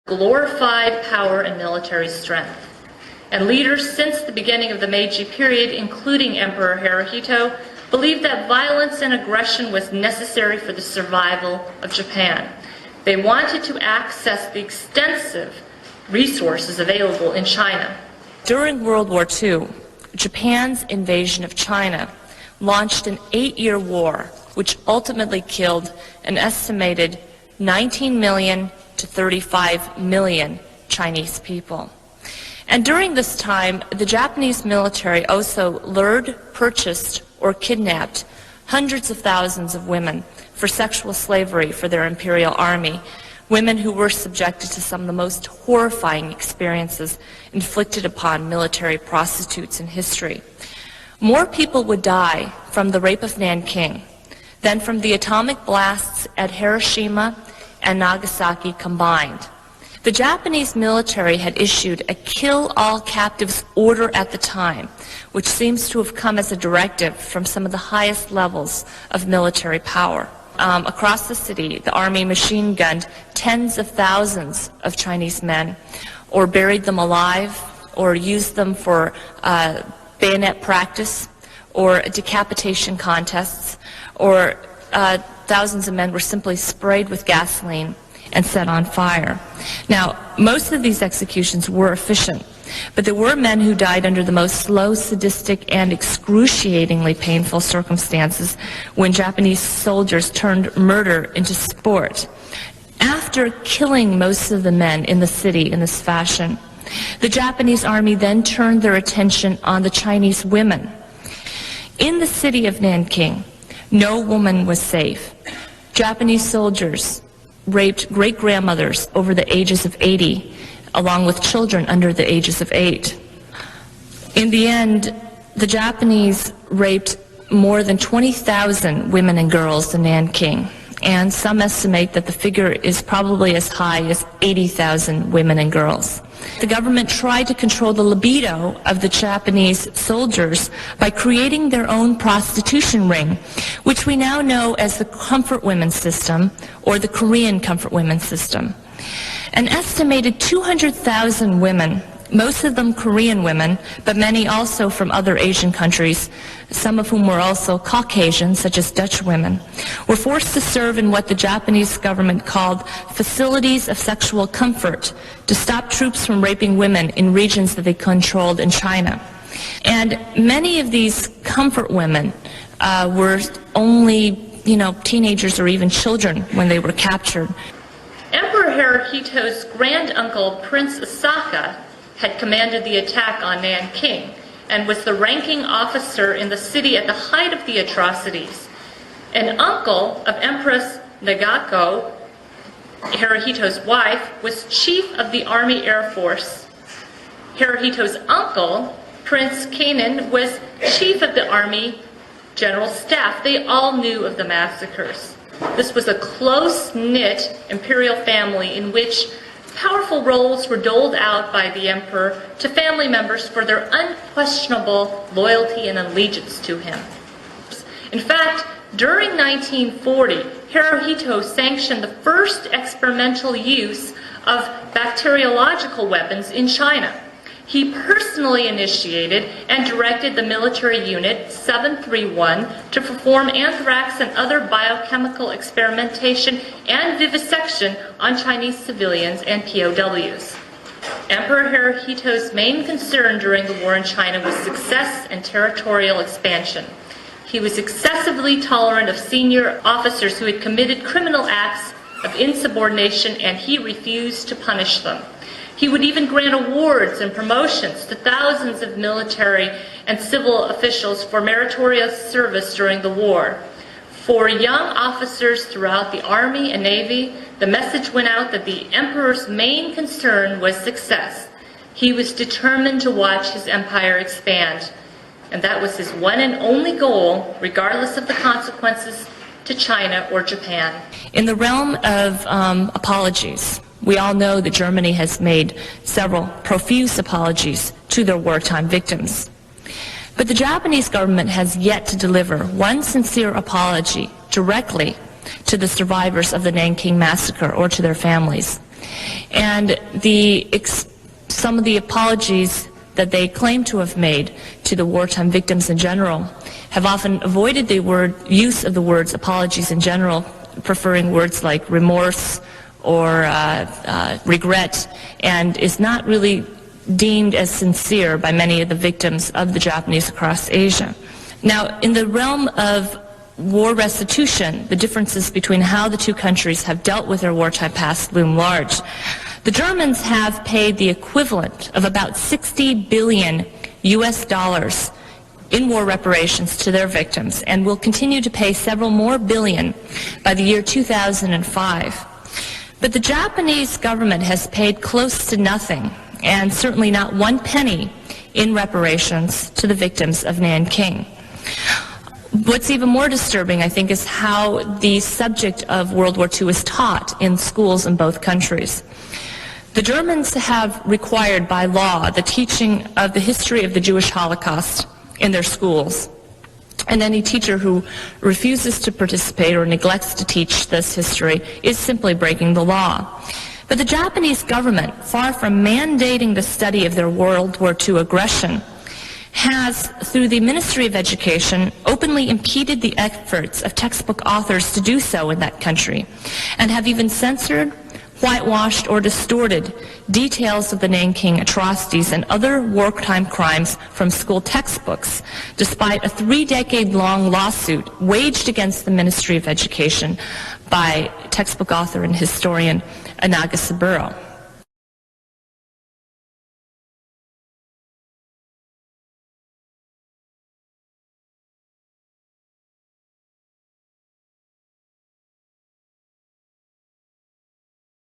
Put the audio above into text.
glorified power and military strength. And leaders since the beginning of the Meiji period, including Emperor Hirohito, believed that violence and aggression was necessary for the survival of Japan. They wanted to access the extensive resources available in China. During World War II, Japan's invasion of China launched an 8-year war, which ultimately killed an estimated 19 million to 35 million Chinese people. And during this time, the Japanese military also lured, purchased, or kidnapped hundreds of thousands of women for sexual slavery for their imperial army, women who were subjected to some of the most horrifying experiences inflicted upon military prostitutes in history. More people would die from the Rape of Nanking than from the atomic blasts at Hiroshima and Nagasaki combined. The Japanese military had issued a kill all captives order at the time, which seems to have come as a directive from some of the highest levels of military power. Across the city, the army machine gunned tens of thousands of Chinese men, or buried them alive, or used them for bayonet practice, or decapitation contests, or thousands of men were simply sprayed with gasoline and set on fire. Now, most of these executions were efficient, but there were men who died under the most slow, sadistic, and excruciatingly painful circumstances when Japanese soldiers turned murder into sport. After killing most of the men in the city in this fashion, the Japanese army then turned their attention on the Chinese women. In the city of Nanking, no woman was safe. Japanese soldiers raped great-grandmothers over the ages of 80, along with children under the ages of 8. In the end, the Japanese raped more than 20,000 women and girls in Nanking, and some estimate that the figure is probably as high as 80,000 women and girls. The government tried to control the libido of the Japanese soldiers by creating their own prostitution ring, which we now know as the Comfort Women's System, or the Korean Comfort Women's System. An estimated 200,000 women, most of them Korean women, but many also from other Asian countries, some of whom were also Caucasian, such as Dutch women, were forced to serve in what the Japanese government called facilities of sexual comfort to stop troops from raping women in regions that they controlled in China. And many of these comfort women were only, teenagers or even children when they were captured. Emperor Hirohito's granduncle, Prince Asaka, had commanded the attack on Nanking and was the ranking officer in the city at the height of the atrocities. An uncle of Empress Nagako, Hirohito's wife, was chief of the Army Air Force. Hirohito's uncle, Prince Kanan, was chief of the Army General Staff. They all knew of the massacres. This was a close-knit imperial family in which powerful roles were doled out by the emperor to family members for their unquestionable loyalty and allegiance to him. In fact, during 1940, Hirohito sanctioned the first experimental use of bacteriological weapons in China. He personally initiated and directed the military unit 731 to perform anthrax and other biochemical experimentation and vivisection on Chinese civilians and POWs. Emperor Hirohito's main concern during the war in China was success and territorial expansion. He was excessively tolerant of senior officers who had committed criminal acts of insubordination, and he refused to punish them. He would even grant awards and promotions to thousands of military and civil officials for meritorious service during the war. For young officers throughout the Army and Navy, the message went out that the emperor's main concern was success. He was determined to watch his empire expand, and that was his one and only goal, regardless of the consequences to China or Japan. In the realm of apologies, we all know that Germany has made several profuse apologies to their wartime victims. But the Japanese government has yet to deliver one sincere apology directly to the survivors of the Nanking Massacre or to their families. And some of the apologies that they claim to have made to the wartime victims in general have often avoided the use of the words apologies in general, preferring words like remorse or regret, and is not really deemed as sincere by many of the victims of the Japanese across Asia. Now, in the realm of war restitution, the differences between how the two countries have dealt with their wartime past loom large. The Germans have paid the equivalent of about 60 billion US dollars in war reparations to their victims, and will continue to pay several more billion by the year 2005. But the Japanese government has paid close to nothing, and certainly not 1 penny, in reparations to the victims of Nanking. What's even more disturbing, I think, is how the subject of World War II is taught in schools in both countries. The Germans have required by law the teaching of the history of the Jewish Holocaust in their schools. And any teacher who refuses to participate or neglects to teach this history is simply breaking the law. But the Japanese government, far from mandating the study of their World War II aggression, has, through the Ministry of Education, openly impeded the efforts of textbook authors to do so in that country, and have even censored, whitewashed, or distorted details of the Nanking atrocities and other wartime crimes from school textbooks, despite a 3-decade-long lawsuit waged against the Ministry of Education by textbook author and historian Anaga Saburo.